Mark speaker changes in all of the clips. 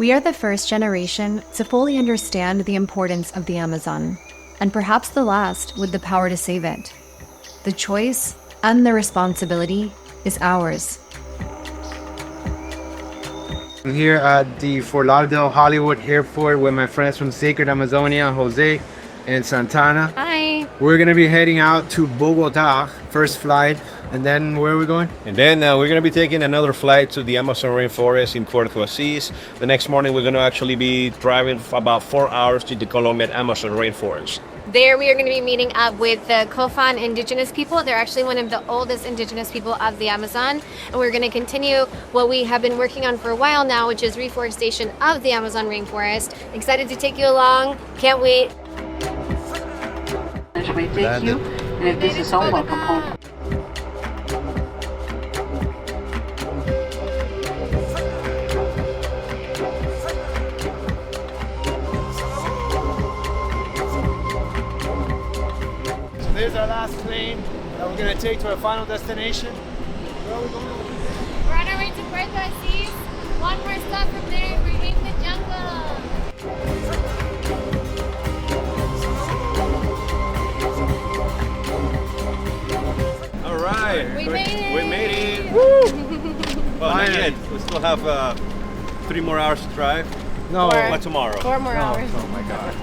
Speaker 1: We are the first generation to fully understand the importance of the Amazon, and perhaps the last with the power to save it. The choice and the responsibility is ours.
Speaker 2: I'm here at the Fort Lauderdale Hollywood Airport with my friends from Sacred Amazonia, Jose and Santana.
Speaker 1: Hi.
Speaker 2: We're gonna be heading out to Bogota, first flight, and then where are we going?
Speaker 3: And then we're going to be taking another flight to the Amazon Rainforest in Puerto Asis. The next morning we're going to actually be driving for about 4 hours to the Colombian Amazon Rainforest.
Speaker 4: There we are going to be meeting up with the Cofan indigenous people. They're actually one of the oldest indigenous people of the Amazon. And we're going to continue what we have been working on for a while now, which is reforestation of the Amazon Rainforest. Excited to take you along. Can't wait.
Speaker 5: May take you, and if this is all, welcome home.
Speaker 2: So there's our last plane that we're gonna take to our final destination. Where are we going?
Speaker 4: We're on our way to Puerto Asis. One more stop from there. We're in the jungle. We made it!
Speaker 3: We made it! Woo! Well, not yet. We still have 3 more hours to drive.
Speaker 2: No.
Speaker 3: But tomorrow.
Speaker 4: 4 more hours.
Speaker 2: Oh my god.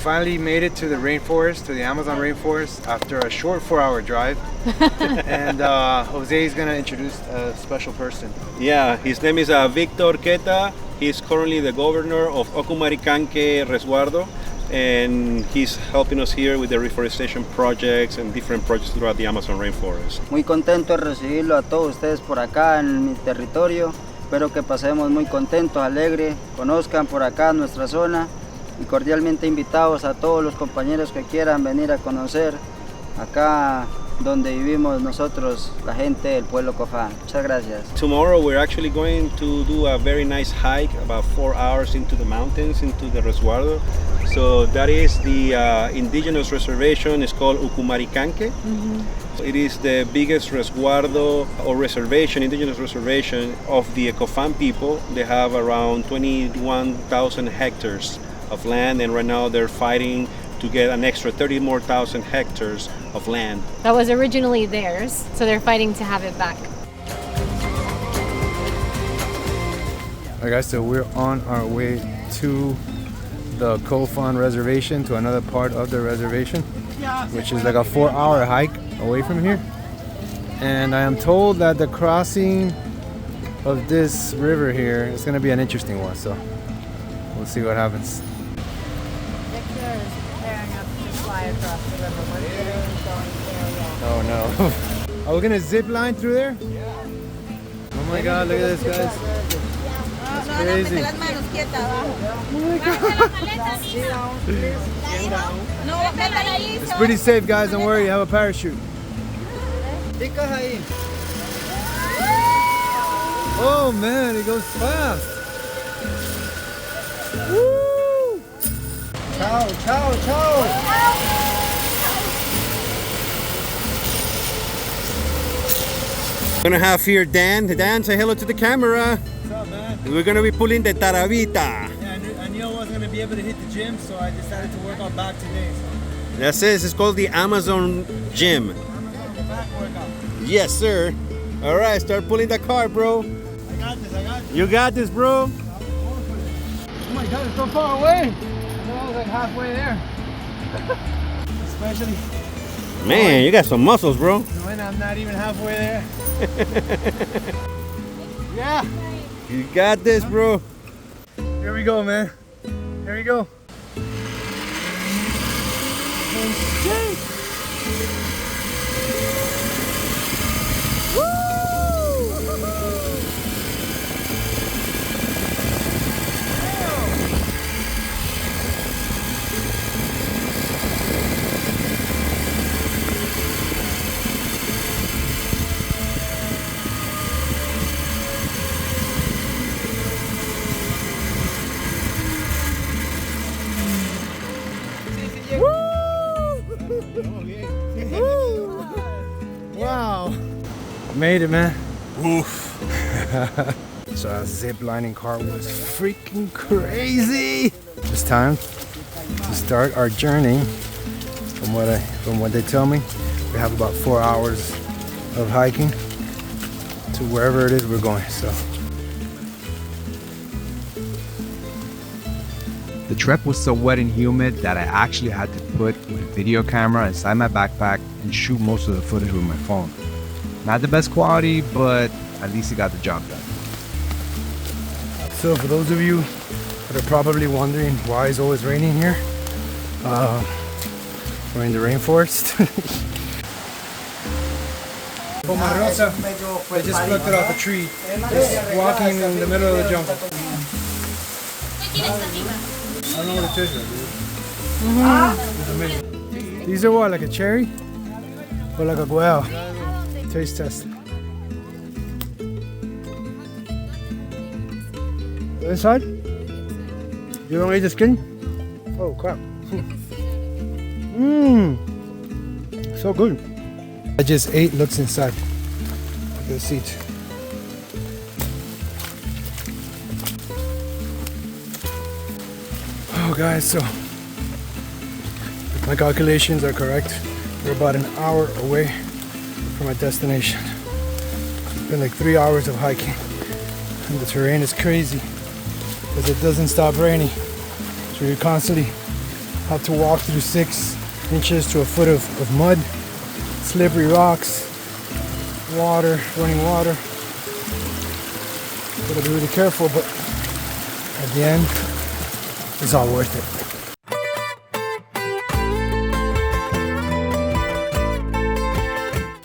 Speaker 2: Finally made it to the rainforest, to the Amazon rainforest, after a short 4-hour drive. And Jose is gonna introduce a special person.
Speaker 3: Yeah, his name is Victor Queta. He's currently the governor of Ukumari Khanke Resguardo, and he's helping us here with the reforestation projects and different projects throughout the Amazon rainforest.
Speaker 6: Muy contento de recibirlo a todos ustedes por acá en mi territorio. Espero que pasemos muy contentos, alegres, conozcan por acá nuestra zona. Y cordialmente invitados a todos los compañeros que quieran venir a conocer acá donde vivimos nosotros, la gente del pueblo Cofan. Muchas gracias.
Speaker 3: Tomorrow we're actually going to do a very nice hike, about 4 hours into the mountains, into the resguardo. So that is the indigenous reservation. It's called Ukumari Khanke. It is the biggest resguardo or reservation, indigenous reservation of the Cofan people. They have around 21,000 hectares of land, and right now they're fighting to get an extra 30,000 more hectares of land.
Speaker 4: That was originally theirs, so they're fighting to have it back.
Speaker 2: Alright guys, so we're on our way to the Cofan reservation, to another part of the reservation, which is like a 4-hour hike away from here. And I am told that the crossing of this river here is going to be an interesting one, so we'll see what happens. Oh no. Are we gonna zip line through there? Yeah. Oh my god, look at this, guys. It's crazy. It's pretty safe, guys, don't worry, you have a parachute. Oh man, it goes fast. Woo! Ciao, ciao, ciao.
Speaker 3: We're gonna have here Dan. Dan, say hello to the camera.
Speaker 2: What's up, man?
Speaker 3: We're gonna be pulling the Taravita.
Speaker 2: Yeah, I knew I wasn't gonna be able to hit the gym, so I decided to work out back today. So.
Speaker 3: That's it. It's called the Amazon Gym.
Speaker 2: Back workout.
Speaker 3: Yes, sir. All right, start pulling the car, bro.
Speaker 2: I got this, I got this.
Speaker 3: You got this, bro.
Speaker 2: Oh my god, it's so far away. I know I was like halfway there. Especially
Speaker 3: Man, you got some muscles, bro.
Speaker 2: when I'm not even halfway there. Yeah.
Speaker 3: You got this, bro.
Speaker 2: Here we go, man. Here we go. Made it, man. Oof. So our zip lining car was freaking crazy. It's time to start our journey. From what they tell me, we have about 4 hours of hiking to wherever it is we're going. So
Speaker 7: the trek was so wet and humid that I actually had to put my video camera inside my backpack and shoot most of the footage with my phone. Not the best quality, but at least it got the job done.
Speaker 2: So for those of you that are probably wondering why it's always raining here, we're in the rainforest. Pomarosa, I just plucked it off a tree. Just walking in the middle of the jungle. I don't know what it tastes like, dude. It's amazing. These are what, like a cherry? Or like a guava? Taste test. Inside? You don't eat the skin? Oh crap. Mmm. So good. I just ate, looks inside. Look at the seeds. Oh guys, so if my calculations are correct, we're about an hour away from our destination. It's been like 3 hours of hiking and the terrain is crazy because it doesn't stop raining. So you constantly have to walk through 6 inches to a foot of mud, slippery rocks, water, running water. Gotta be really careful, but at the end, it's all worth it.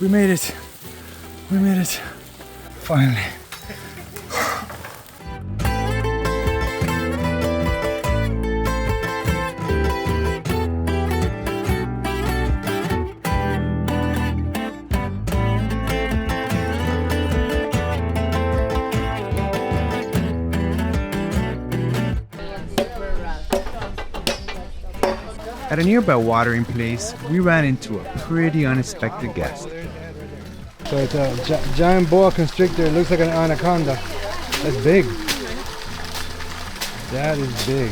Speaker 2: We made it. We made it. Finally.
Speaker 7: At a nearby watering place, we ran into a pretty unexpected guest.
Speaker 2: So it's a giant boa constrictor. It looks like an anaconda. That's big. That is big.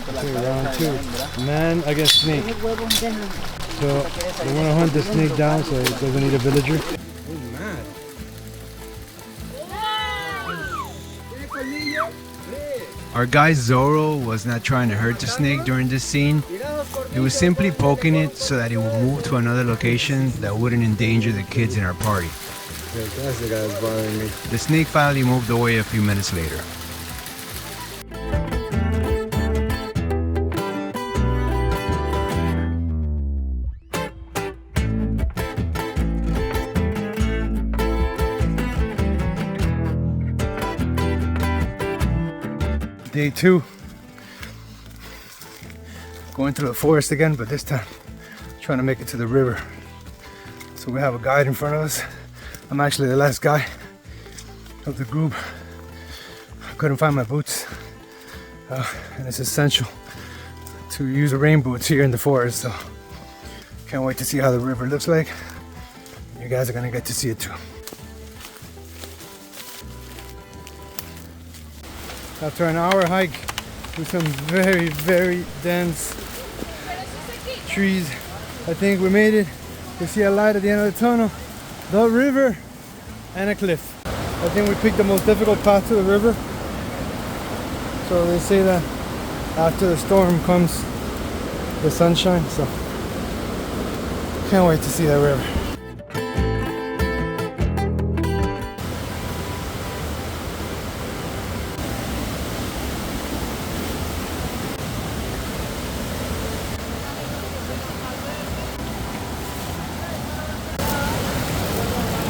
Speaker 2: Okay, round 2. Man against snake. So they want to hunt the snake down so it doesn't eat a villager. He's mad.
Speaker 7: Our guy Zorro was not trying to hurt the snake during this scene. He was simply poking it so that it would move to another location that wouldn't endanger the kids in our party.
Speaker 2: Yeah, that's the guy that's bothering me.
Speaker 7: The snake finally moved away a few minutes later.
Speaker 2: Day 2. Going through the forest again, but this time trying to make it to the river. So we have a guide in front of us. I'm actually the last guy of the group. I couldn't find my boots, and it's essential to use rain boots here in the forest. So can't wait to see how the river looks like. You guys are gonna get to see it too. After an hour hike through some very, very dense trees, I think we made it. We see a light at the end of the tunnel, the river, and a cliff. I think we picked the most difficult path to the river. So they say that after the storm comes the sunshine, so can't wait to see that river.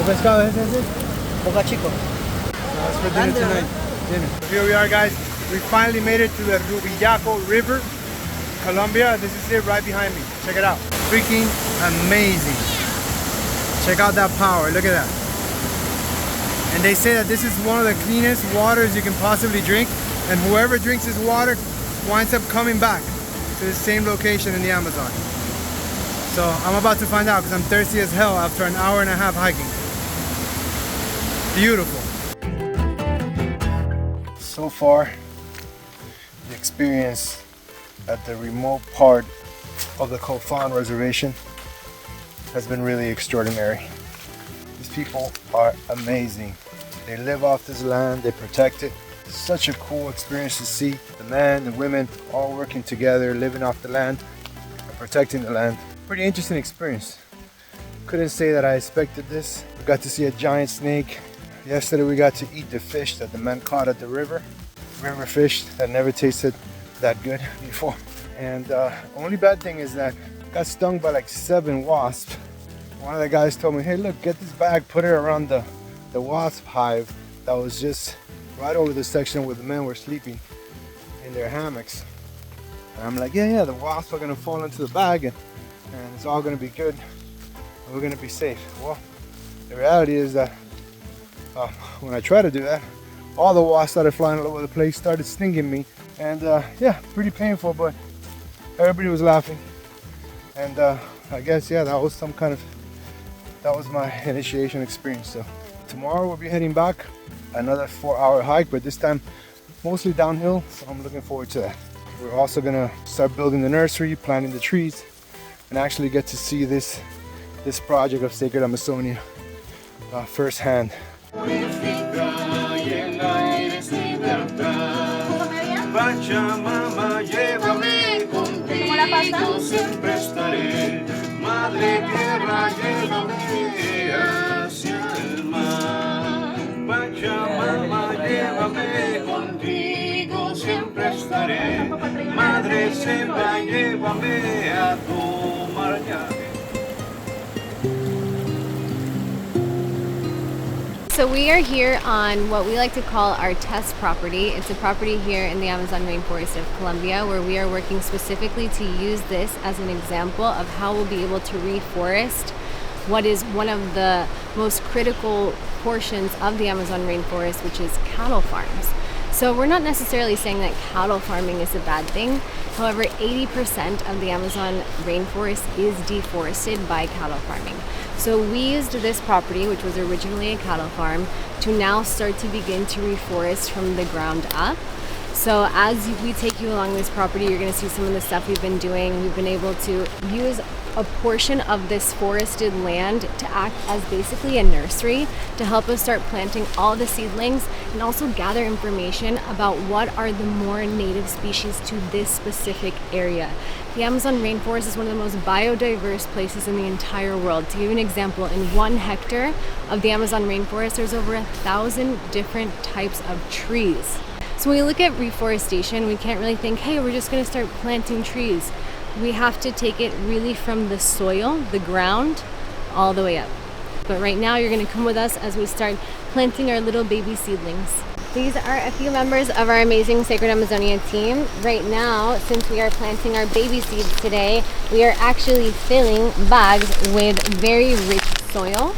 Speaker 2: Pescado, ¿es ese?
Speaker 6: Boca Chico.
Speaker 2: That's for dinner tonight. Dinner. Here we are, guys. We finally made it to the Rumiyaco River, Colombia. This is it right behind me. Check it out. Freaking amazing. Check out that power. Look at that. And they say that this is one of the cleanest waters you can possibly drink. And whoever drinks this water winds up coming back to the same location in the Amazon. So I'm about to find out because I'm thirsty as hell after an hour and a half hiking. Beautiful. So far, the experience at the remote part of the Cofan Reservation has been really extraordinary. These people are amazing. They live off this land, they protect it. It's such a cool experience to see the men, the women all working together, living off the land and protecting the land. Pretty interesting experience. Couldn't say that I expected this. We got to see a giant snake. Yesterday we got to eat the fish that the men caught at the river. River fish that never tasted that good before. And only bad thing is that I got stung by like 7 wasps. One of the guys told me, hey look, get this bag, put it around the wasp hive that was just right over the section where the men were sleeping in their hammocks. And I'm like, yeah, the wasps are gonna fall into the bag and it's all gonna be good and we're gonna be safe. Well, the reality is that when I tried to do that, all the wasps started flying all over the place, started stinging me, and yeah, pretty painful, but everybody was laughing. And I guess, yeah, that was my initiation experience. So tomorrow we'll be heading back, another 4-hour hike, but this time mostly downhill, so I'm looking forward to that. We're also gonna start building the nursery, planting the trees, and actually get to see this project of Sacred Amazonia firsthand.
Speaker 8: Pachamama, llévame contigo, siempre estaré. Madre tierra, llévame hacia el mar. Pachamama, llévame contigo, siempre estaré. Madre selva, llévame a tu mar.
Speaker 4: So we are here on what we like to call our test property. It's a property here in the Amazon rainforest of Colombia where we are working specifically to use this as an example of how we'll be able to reforest what is one of the most critical portions of the Amazon rainforest, which is cattle farms. So we're not necessarily saying that cattle farming is a bad thing. However, 80% of the Amazon rainforest is deforested by cattle farming. So we used this property, which was originally a cattle farm, to now start to begin to reforest from the ground up. So as we take you along this property, you're going to see some of the stuff we've been doing. We've been able to use a portion of this forested land to act as basically a nursery to help us start planting all the seedlings and also gather information about what are the more native species to this specific area. The Amazon rainforest is one of the most biodiverse places in the entire world. To give you an example, in 1 hectare of the Amazon rainforest, there's over 1,000 different types of trees. So when we look at reforestation, we can't really think, hey, we're just going to start planting trees. We have to take it really from the soil, the ground, all the way up. But right now you're going to come with us as we start planting our little baby seedlings. These are a few members of our amazing Sacred Amazonia team. Right now, since we are planting our baby seeds today, we are actually filling bags with very rich soil.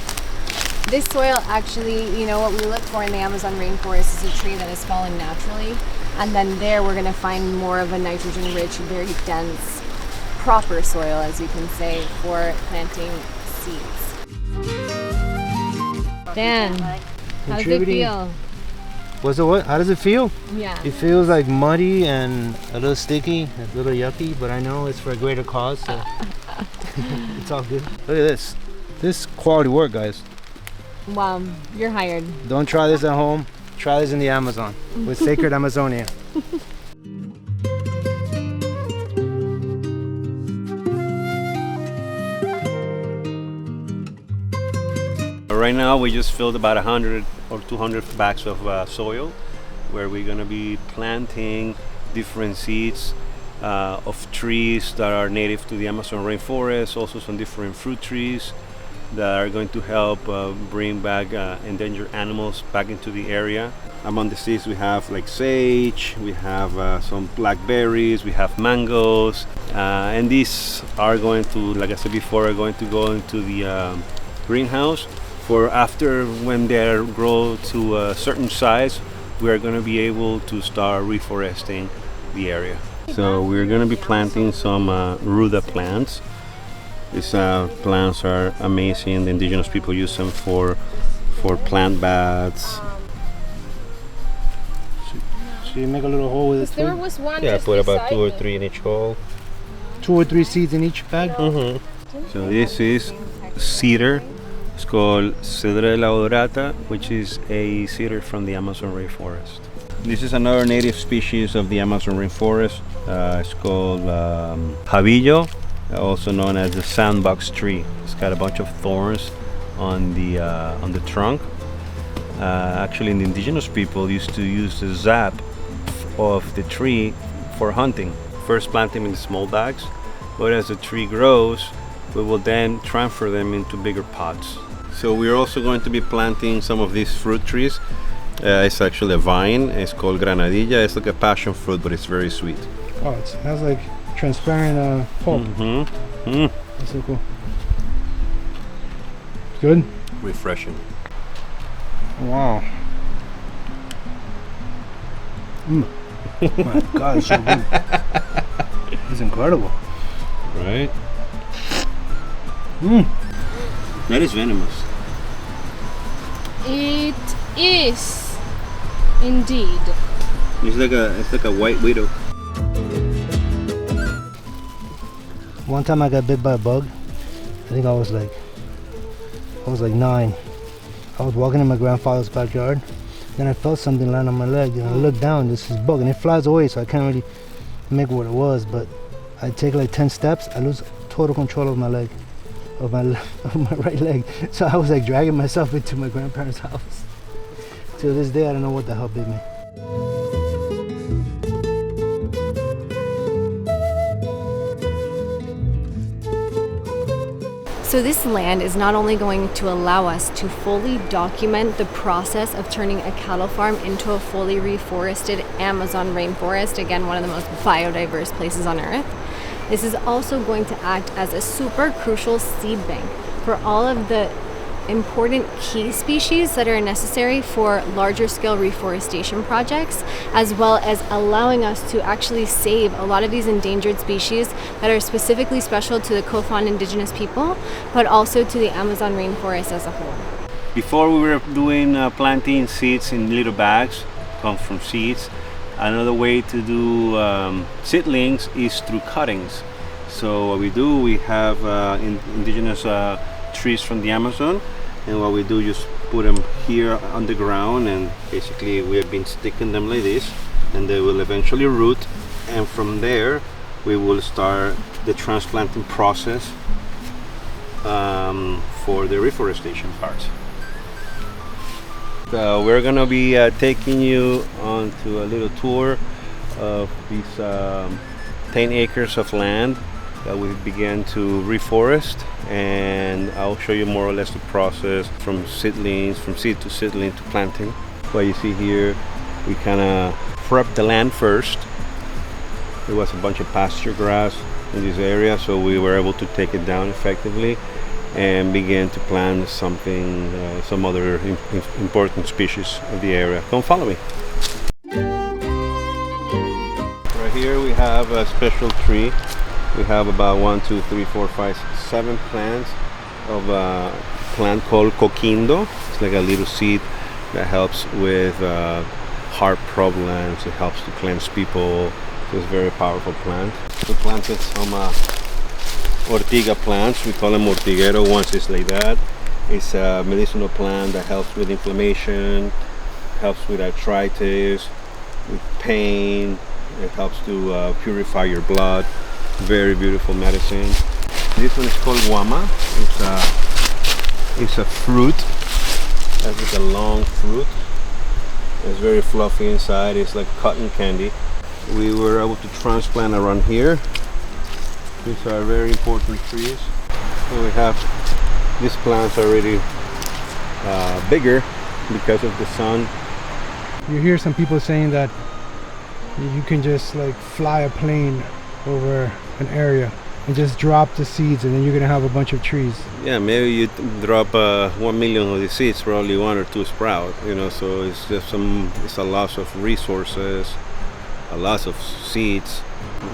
Speaker 4: This soil actually, you know, what we look for in the Amazon rainforest is a tree that is falling naturally. And then there we're going to find more of a nitrogen-rich, very dense, proper soil, as you can say, for planting seeds. Dan, how does it feel?
Speaker 9: What's the what? How does it feel?
Speaker 4: Yeah.
Speaker 9: It feels like muddy and a little sticky, a little yucky, but I know it's for a greater cause, so it's all good. Look at this. This is quality work, guys.
Speaker 4: Wow, you're hired.
Speaker 9: Don't try this at home. Try this in the Amazon with Sacred Amazonia.
Speaker 3: Right now we just filled about 100 or 200 bags of soil where we're going to be planting different seeds of trees that are native to the Amazon rainforest, also some different fruit trees that are going to help bring back endangered animals back into the area. Among the seeds we have like sage, we have some blackberries, we have mangoes, and these are going to, like I said before, are going to go into the greenhouse for after when they grow to a certain size, we are going to be able to start reforesting the area. So we're going to be planting some ruda plants. These plants are amazing. The indigenous people use them for for plant beds.
Speaker 9: So you make a little hole with a
Speaker 5: There
Speaker 9: twig?
Speaker 5: was one.
Speaker 3: Yeah,
Speaker 5: just
Speaker 3: put about
Speaker 5: beside
Speaker 3: 2 or
Speaker 5: me.
Speaker 3: 3 in each hole.
Speaker 9: 2 or 3 seeds in each bag?
Speaker 3: So this is cedar. It's called Cedra de la Odorata, which is a cedar from the Amazon rainforest. This is another native species of the Amazon rainforest. It's called jabillo, also known as the sandbox tree. It's got a bunch of thorns on the trunk. Actually, the indigenous people used to use the sap of the tree for hunting. First plant them in the small bags, but as the tree grows, we will then transfer them into bigger pots. So we're also going to be planting some of these fruit trees. It's actually a vine. It's called granadilla. It's like a passion fruit, but it's very sweet.
Speaker 9: Oh, it has like transparent pulp. That's so cool. Good?
Speaker 3: Refreshing.
Speaker 9: Wow. My God, it's so good. It's incredible.
Speaker 3: Right? That is venomous.
Speaker 5: It is indeed.
Speaker 3: It's like a white widow.
Speaker 9: One time I got bit by a bug. I think I was like 9. I was walking in my grandfather's backyard. Then I felt something land on my leg, and I looked down. This is bug, and it flies away, so I can't really make what it was. But I take like 10 steps, I lose total control of my leg, of my right leg. So I was like dragging myself into my grandparents' house. Till this day, I don't know what the hell bit me.
Speaker 1: So this land is not only going to allow us to fully document the process of turning a cattle farm into a fully reforested Amazon rainforest, again, one of the most biodiverse places on earth. This is also going to act as a super crucial seed bank for all of the important key species that are necessary for larger scale reforestation projects, as well as allowing us to actually save a lot of these endangered species that are specifically special to the Cofan indigenous people, but also to the Amazon rainforest as a whole.
Speaker 3: Before we were doing planting seeds in little bags, comes from seeds. Another way to do seedlings is through cuttings. So what we do, we have indigenous trees from the Amazon, and what we do is put them here on the ground, and basically we have been sticking them like this, and they will eventually root, and from there we will start the transplanting process for the reforestation part. So we're gonna be taking you onto a little tour of these 10 acres of land that we began to reforest, and I'll show you more or less the process from seed to seedling to planting. What you see here, we kind of prep the land first. There was a bunch of pasture grass in this area, so we were able to take it down effectively and begin to plant something, some other important species of the area. Come follow me. Right here we have a special tree. We have about 1, 2, 3, 4, 5, 7 plants of a plant called coquindo. It's like a little seed that helps with heart problems. It helps to cleanse people. It's a very powerful plant. We planted some ortiga plants. We call them ortiguero once it's like that. It's a medicinal plant that helps with inflammation, helps with arthritis, with pain. It helps to purify your blood. Very beautiful medicine. This one is called guama. It's a fruit. That's like a long fruit. It's very fluffy inside. It's like cotton candy. We were able to transplant around here. These are very important trees. So we have these plants already bigger because of the sun.
Speaker 9: You hear some people saying that you can just like fly a plane over an area and just drop the seeds, and then you're gonna have a bunch of trees.
Speaker 3: Yeah, maybe you drop 1 million of the seeds, probably 1 or 2 sprout. You know, so it's just it's a loss of resources, a loss of seeds.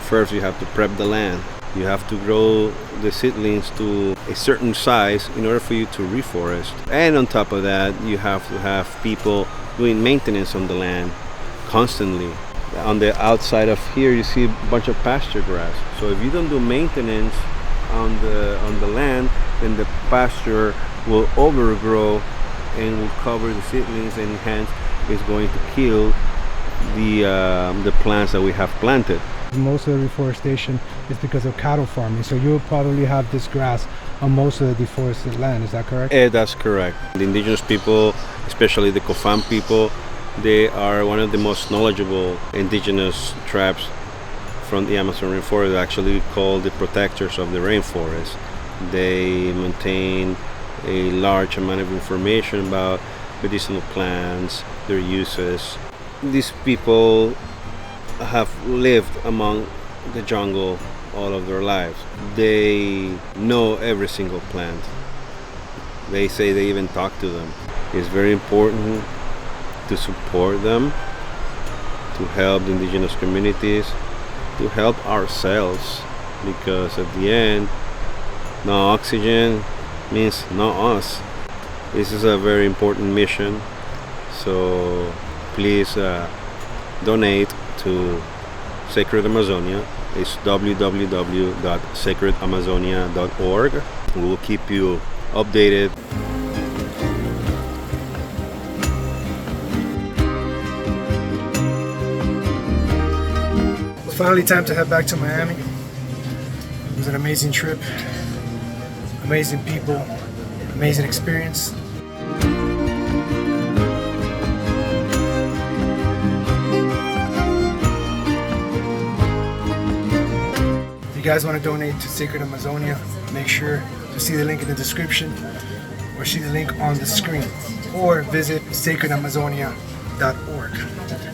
Speaker 3: First, you have to prep the land. You have to grow the seedlings to a certain size in order for you to reforest. And on top of that, you have to have people doing maintenance on the land constantly. On the outside of here, you see a bunch of pasture grass. So if you don't do maintenance on the land, then the pasture will overgrow and will cover the seedlings, and hence is going to kill the plants that we have planted.
Speaker 9: Most of the reforestation is because of cattle farming, so you'll probably have this grass on most of the deforested land. Is that correct?
Speaker 3: That's correct. The indigenous people, especially the Cofan people, they are one of the most knowledgeable indigenous tribes from the Amazon rainforest, actually called the protectors of the rainforest. They maintain a large amount of information about medicinal plants, their uses. These people have lived among the jungle all of their lives. They know every single plant. They say they even talk to them. It's very important to support them, to help the indigenous communities, to help ourselves, because at the end, no oxygen means no us. This is a very important mission, so please donate to Sacred Amazonia. It's www.sacredamazonia.org. We will keep you updated.
Speaker 10: It's finally time to head back to Miami. It was an amazing trip, amazing people, amazing experience. If you guys want to donate to Sacred Amazonia, make sure to see the link in the description or see the link on the screen, or visit sacredamazonia.org.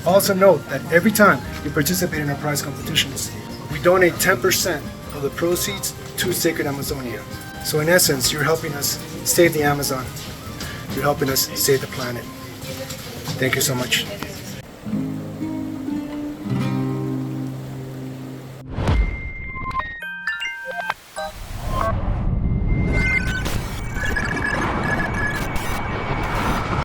Speaker 10: Also note that every time you participate in our prize competitions, we donate 10% of the proceeds to Sacred Amazonia. So in essence, you're helping us save the Amazon. You're helping us save the planet. Thank you so much.